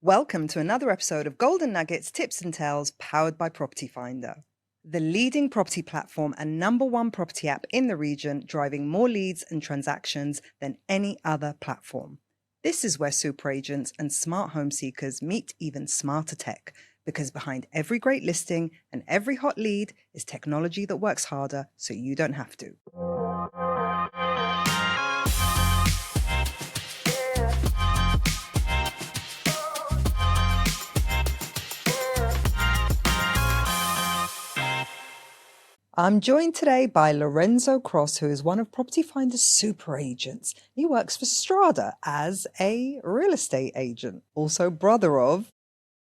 Welcome to another episode of Golden Nuggets, Tips and Tales powered by Property Finder, the leading property platform and #1 property app in the region, driving more leads and transactions than any other platform. This is where super agents and smart home seekers meet even smarter tech, because behind every great listing and every hot lead is technology that works harder so you don't have to. I'm joined today by Lorenzo Cross, who is one of Property Finder's super agents. He works for Strada as a real estate agent, also brother of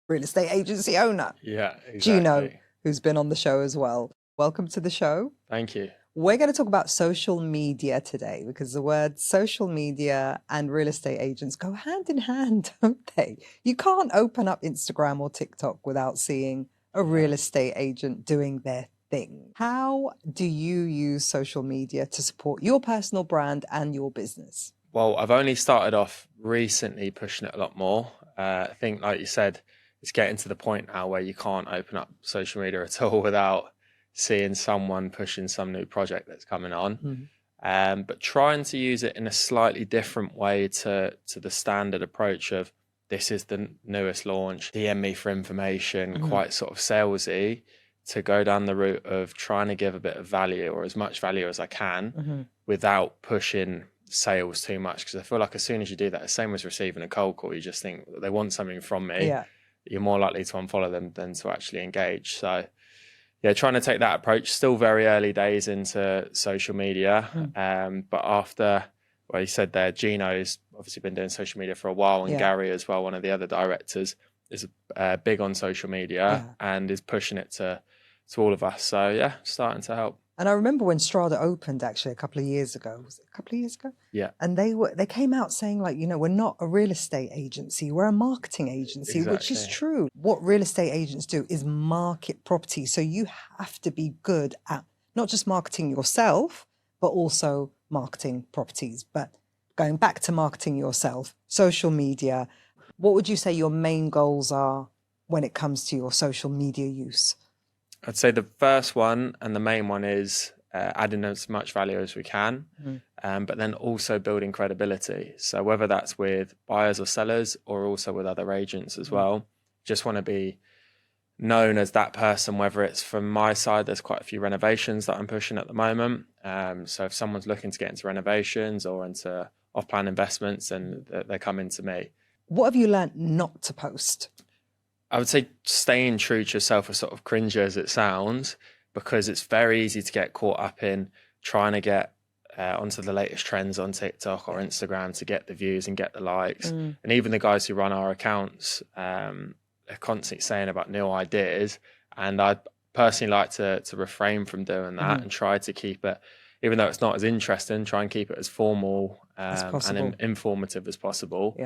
real estate agency owner Yeah, exactly. Gino, who's been on the show as well. Welcome to the show. Thank you. We're going to talk about social media today because the words social media and real estate agents go hand in hand, don't they? You can't open up Instagram or TikTok without seeing a real estate agent doing their thing. How do you use social media to support your personal brand and your business? Well, I've only started off recently pushing it a lot more. I think, like you said, it's getting to the point now where you can't open up social media at all without seeing someone pushing some new project that's coming on. But trying to use it in a slightly different way to the standard approach of this is the newest launch, DM me for information, quite sort of salesy, to go down the route of trying to give a bit of value or as much value as I can without pushing sales too much. Because I feel like as soon as you do that, the same as receiving a cold call, you just think they want something from me. Yeah. You're more likely to unfollow them than to actually engage. So yeah, trying to take that approach. Still very early days into social media. But after, well, you said there, Gino's obviously been doing social media for a while, and Gary as well, one of the other directors, is big on social media and is pushing it to all of us. So yeah, starting to help. And I remember when Strada opened actually a couple of years ago. Was it a couple of years ago? Yeah. And they came out saying, like, we're not a real estate agency, we're a marketing agency, which is true. What real estate agents do is market property. So you have to be good at not just marketing yourself, but also marketing properties. But going back to marketing yourself, social media, what would you say your main goals are when it comes to your social media use? I'd say the first one and the main one is adding as much value as we can, but then also building credibility. So whether that's with buyers or sellers or also with other agents as well, just want to be known as that person, whether it's from my side. There's quite a few renovations that I'm pushing at the moment. So if someone's looking to get into renovations or into off-plan investments, then they're coming to me. What have you learned not to post? I would say staying true to yourself, as sort of cringy as it sounds, because it's very easy to get caught up in trying to get onto the latest trends on TikTok or Instagram to get the views and get the likes. And even the guys who run our accounts are constantly saying about new ideas. And I personally like to refrain from doing that and try to keep it, even though it's not as interesting, try and keep it as formal and informative as possible.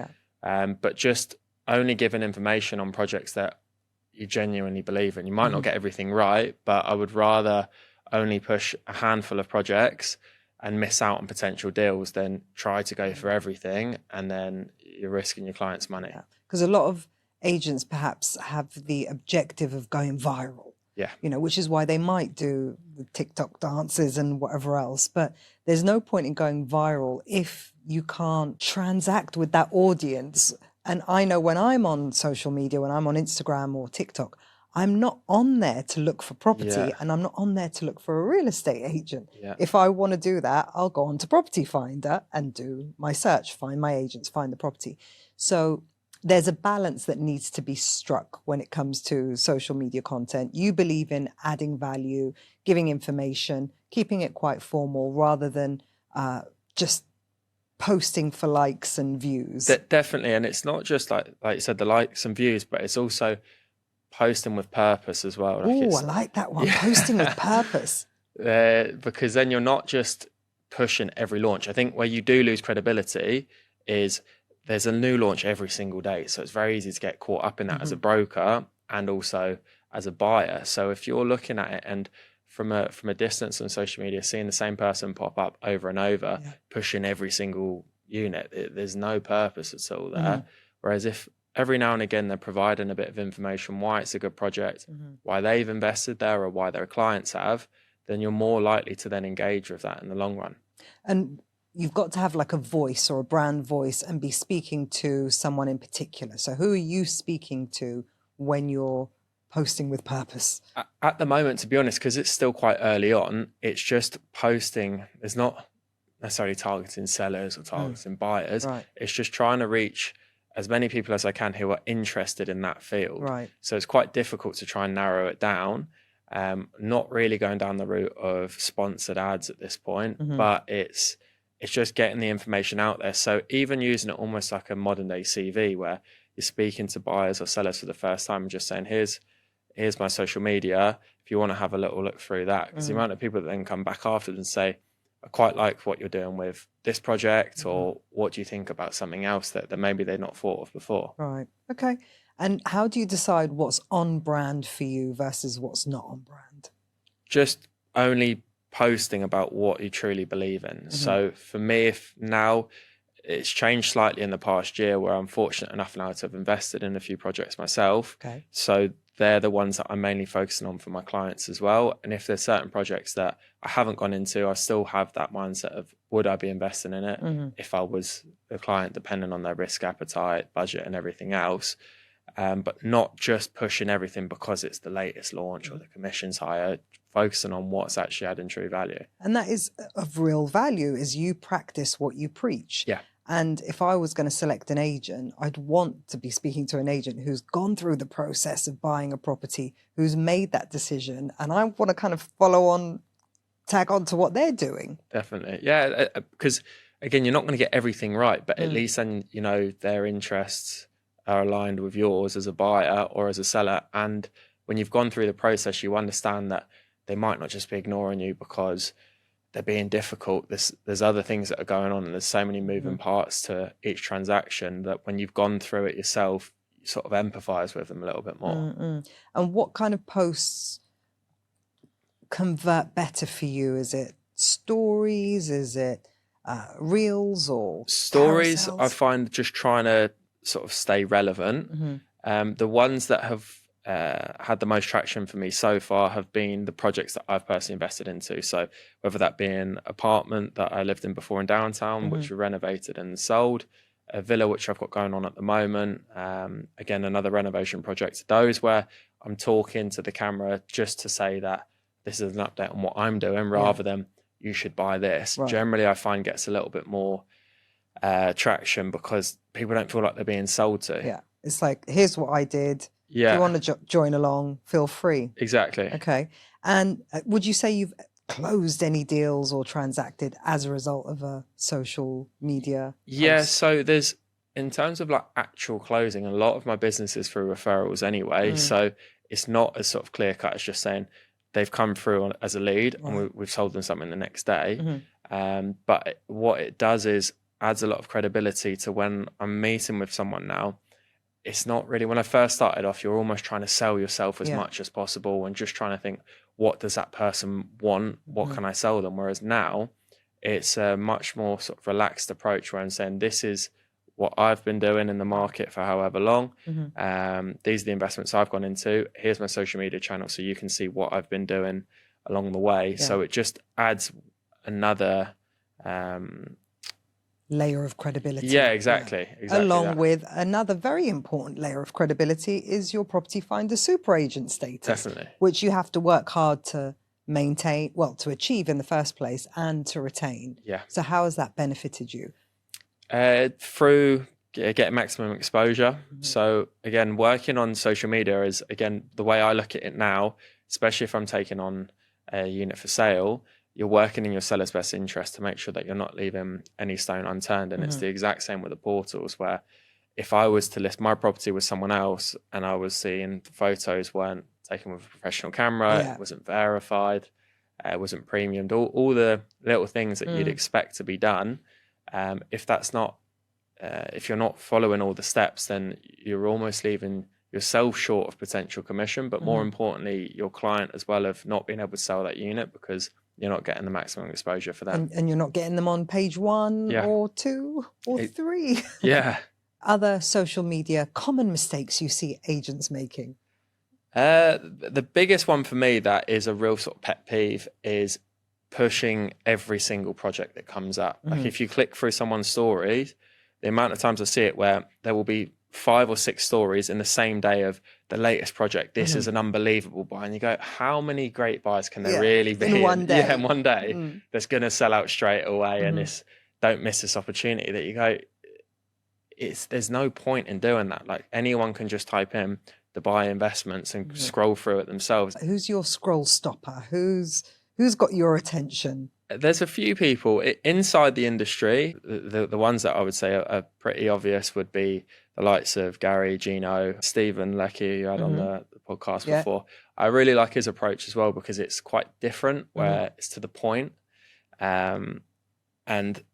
But just only giving information on projects that you genuinely believe in. You might not get everything right, but I would rather only push a handful of projects and miss out on potential deals than try to go for everything and then you're risking your client's money. Because a lot of agents perhaps have the objective of going viral. Which is why they might do the TikTok dances and whatever else. But there's no point in going viral if you can't transact with that audience. And I know when I'm on social media, when I'm on Instagram or TikTok, I'm not on there to look for property and I'm not on there to look for a real estate agent. If I want to do that, I'll go on to Property Finder and do my search, find my agents, find the property. So there's a balance that needs to be struck when it comes to social media content. You believe in adding value, giving information, keeping it quite formal rather than just posting for likes and views. Definitely. And it's not just like you said, the likes and views, but it's also posting with purpose as well. Oh, I like that one. Posting with purpose. Because then you're not just pushing every launch. I think where you do lose credibility is there's a new launch every single day. So it's very easy to get caught up in that as a broker and also as a buyer. So if you're looking at it and from a distance on social media, seeing the same person pop up over and over, pushing every single unit, there's no purpose at all there. Whereas if every now and again they're providing a bit of information why it's a good project, why they've invested there or why their clients have, then you're more likely to then engage with that in the long run. And you've got to have like a voice or a brand voice and be speaking to someone in particular. So who are you speaking to when you're posting with purpose? At the moment, to be honest, because it's still quite early on, it's just posting. There's not necessarily targeting sellers or targeting buyers. Right. It's just trying to reach as many people as I can who are interested in that field. Right. So it's quite difficult to try and narrow it down. Not really going down the route of sponsored ads at this point, but it's just getting the information out there. So even using it almost like a modern day CV where you're speaking to buyers or sellers for the first time and just saying, here's my social media, if you want to have a little look through that. Because the amount of people that then come back after and say, I quite like what you're doing with this project, or what do you think about something else that maybe they'd not thought of before? Right. Okay. And how do you decide what's on brand for you versus what's not on brand? Just only posting about what you truly believe in. So for me, if now it's changed slightly in the past year where I'm fortunate enough now to have invested in a few projects myself. Okay. So they're the ones that I'm mainly focusing on for my clients as well. And if there's certain projects that I haven't gone into, I still have that mindset of, would I be investing in it if I was a client, depending on their risk appetite, budget and everything else. But not just pushing everything because it's the latest launch or the commission's higher, focusing on what's actually adding true value. And that is of real value, is you practice what you preach. Yeah. And if I was going to select an agent, I'd want to be speaking to an agent who's gone through the process of buying a property, who's made that decision. And I want to kind of tag on to what they're doing. Definitely. Yeah. Because again, you're not going to get everything right, but at least then, you know, their interests are aligned with yours as a buyer or as a seller. And when you've gone through the process, you understand that they might not just be ignoring you because they're being difficult. There's other things that are going on, and there's so many moving parts to each transaction that when you've gone through it yourself, you sort of empathize with them a little bit more. And what kind of posts convert better for you? Is it stories? Is it reels or stories? carousels? I find just trying to sort of stay relevant. The ones that have had the most traction for me so far have been the projects that I've personally invested into. So whether that be an apartment that I lived in before in downtown, which we renovated and sold, a villa which I've got going on at the moment, again, another renovation project, those where I'm talking to the camera just to say that this is an update on what I'm doing rather than you should buy this. Right. Generally, I find gets a little bit more traction because people don't feel like they're being sold to. Yeah, it's like, here's what I did. Yeah. If you want to join along, feel free. Exactly. Okay. And would you say you've closed any deals or transacted as a result of a social media post? Yeah, so there's, in terms of like actual closing, a lot of my business is through referrals anyway. So it's not as sort of clear cut as just saying they've come through as a lead and we've sold them something the next day. But what it does is adds a lot of credibility to when I'm meeting with someone now. It's not really, when I first started off, you're almost trying to sell yourself as much as possible and just trying to think, what does that person want? What can I sell them? Whereas now it's a much more sort of relaxed approach where I'm saying, this is what I've been doing in the market for however long. These are the investments I've gone into. Here's my social media channel so you can see what I've been doing along the way. So it just adds another layer of credibility. Yeah, exactly. Along with another very important layer of credibility is your property finder super agent status. Definitely. Which you have to work hard to maintain, well, to achieve in the first place and to retain. Yeah. So how has that benefited you? Through getting maximum exposure. So again, working on social media is, again, the way I look at it now, especially if I'm taking on a unit for sale, you're working in your seller's best interest to make sure that you're not leaving any stone unturned. And it's the exact same with the portals, where if I was to list my property with someone else and I was seeing the photos weren't taken with a professional camera, it wasn't verified, it wasn't premiumed, all the little things that you'd expect to be done. If that's not, if you're not following all the steps, then you're almost leaving yourself short of potential commission, but more importantly, your client as well, of not being able to sell that unit because you're not getting the maximum exposure for them. And you're not getting them on page 1 or 2 or 3. Yeah. other social media common mistakes you see agents making? The biggest one for me that is a real sort of pet peeve is pushing every single project that comes up. Like if you click through someone's stories, the amount of times I see it where there will be 5 or 6 stories in the same day of the latest project. This is an unbelievable buy. And you go, how many great buys can there really be in one day? Yeah, in one day that's going to sell out straight away. And it's, don't miss this opportunity that you go, there's no point in doing that. Like anyone can just type in Dubai investments and scroll through it themselves. Who's your scroll stopper? Who's got your attention? There's a few people inside the industry. The ones that I would say are pretty obvious would be the likes of Gary, Gino, Stephen Leckie, who had on the podcast before. I really like his approach as well because it's quite different, where it's to the point. And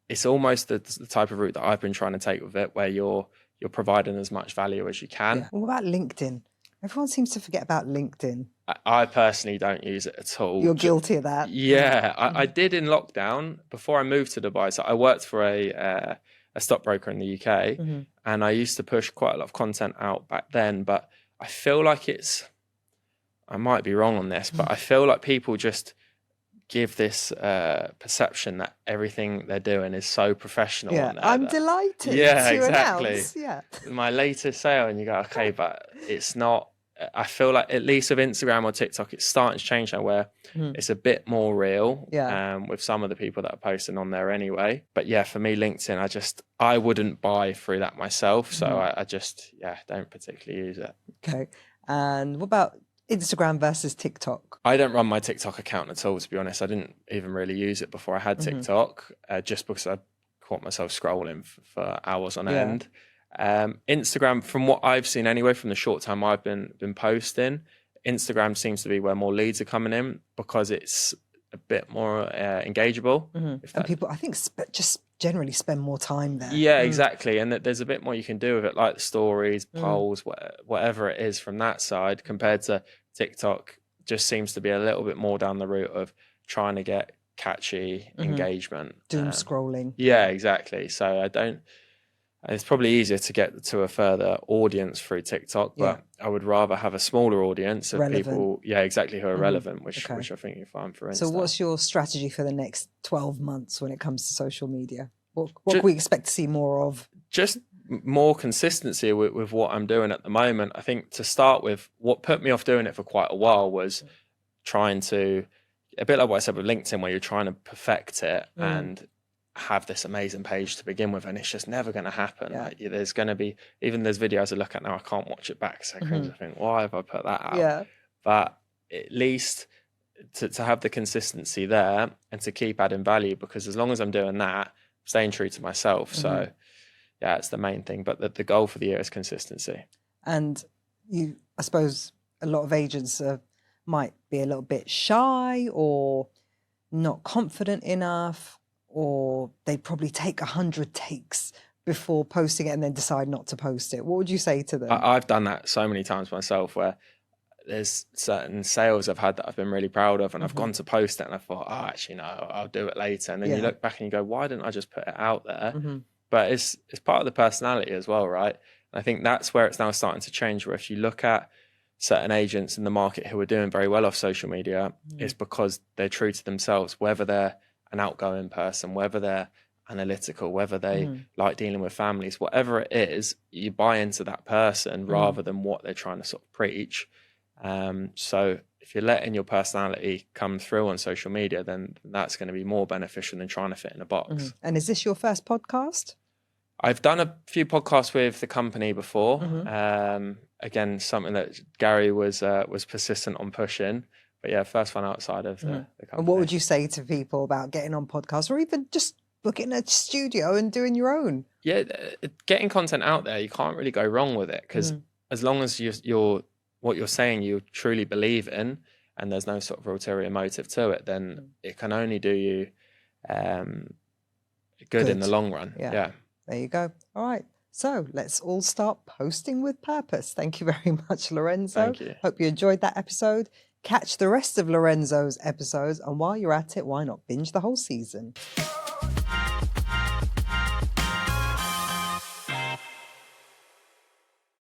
it's almost the type of route that I've been trying to take with it, where you're providing as much value as you can. Yeah. What about LinkedIn? Everyone seems to forget about LinkedIn. I personally don't use it at all. You're guilty of that. Yeah, I did in lockdown before I moved to Dubai. So I worked for a stockbroker in the UK, and I used to push quite a lot of content out back then. But I feel like I might be wrong on this, but I feel like people just give this perception that everything they're doing is so professional. Yeah, I'm delighted to announce. Yeah, my latest sale, and you go, okay, but it's not. I feel like at least with Instagram or TikTok, it's starting to change now, where it's a bit more real. With some of the people that are posting on there anyway. But yeah, for me, LinkedIn, I wouldn't buy through that myself, so I just don't particularly use it. Okay, and what about Instagram versus TikTok? I don't run my TikTok account at all, to be honest. I didn't even really use it before I had TikTok, just because I caught myself scrolling for hours on end. Instagram, from what I've seen anyway, from the short time I've been posting, Instagram seems to be where more leads are coming in because it's a bit more engageable. And people, I think, just generally spend more time there. Yeah, exactly. And there's a bit more you can do with it, like the stories, polls, whatever it is from that side, compared to TikTok. Just seems to be a little bit more down the route of trying to get catchy engagement. Doom scrolling. Yeah, exactly. So it's probably easier to get to a further audience through TikTok, but I would rather have a smaller audience of people, who are relevant, which I think you find for Insta. So what's your strategy for the next 12 months when it comes to social media? What can we expect to see more of? Just more consistency with what I'm doing at the moment. I think to start with, what put me off doing it for quite a while was trying to, a bit like what I said with LinkedIn, where you're trying to perfect it and have this amazing page to begin with, and it's just never going to happen. Like, there's going to be, even there's videos I look at now, I can't watch it back because I cringe. I think, why have I put that out? But at least to have the consistency there and to keep adding value, because as long as I'm doing that, I'm staying true to myself. So yeah, it's the main thing. But the goal for the year is consistency. And I suppose a lot of agents might be a little bit shy or not confident enough, or they probably take 100 takes before posting it and then decide not to post it. What would you say to them? I've done that so many times myself, where there's certain sales I've had that I've been really proud of, and I've gone to post it and I thought, oh, actually, no, I'll do it later. And then you look back and you go, why didn't I just put it out there? But it's part of the personality as well, right? And I think that's where it's now starting to change, where if you look at certain agents in the market who are doing very well off social media, it's because they're true to themselves, whether they're an outgoing person, whether they're analytical, whether they like dealing with families, whatever it is, you buy into that person rather than what they're trying to sort of preach. So if you're letting your personality come through on social media, then that's going to be more beneficial than trying to fit in a box. And is this your first podcast? I've done a few podcasts with the company before. Again, something that Gary was persistent on pushing. But yeah, first one outside of the company. And what would you say to people about getting on podcasts, or even just booking a studio and doing your own? Yeah, getting content out there, you can't really go wrong with it, because as long as what you're saying you truly believe in, and there's no sort of ulterior motive to it, then it can only do you good in the long run. Yeah. There you go. All right. So let's all start posting with purpose. Thank you very much, Lorenzo. Thank you. Hope you enjoyed that episode. Catch the rest of Lorenzo's episodes, and while you're at it, why not binge the whole season?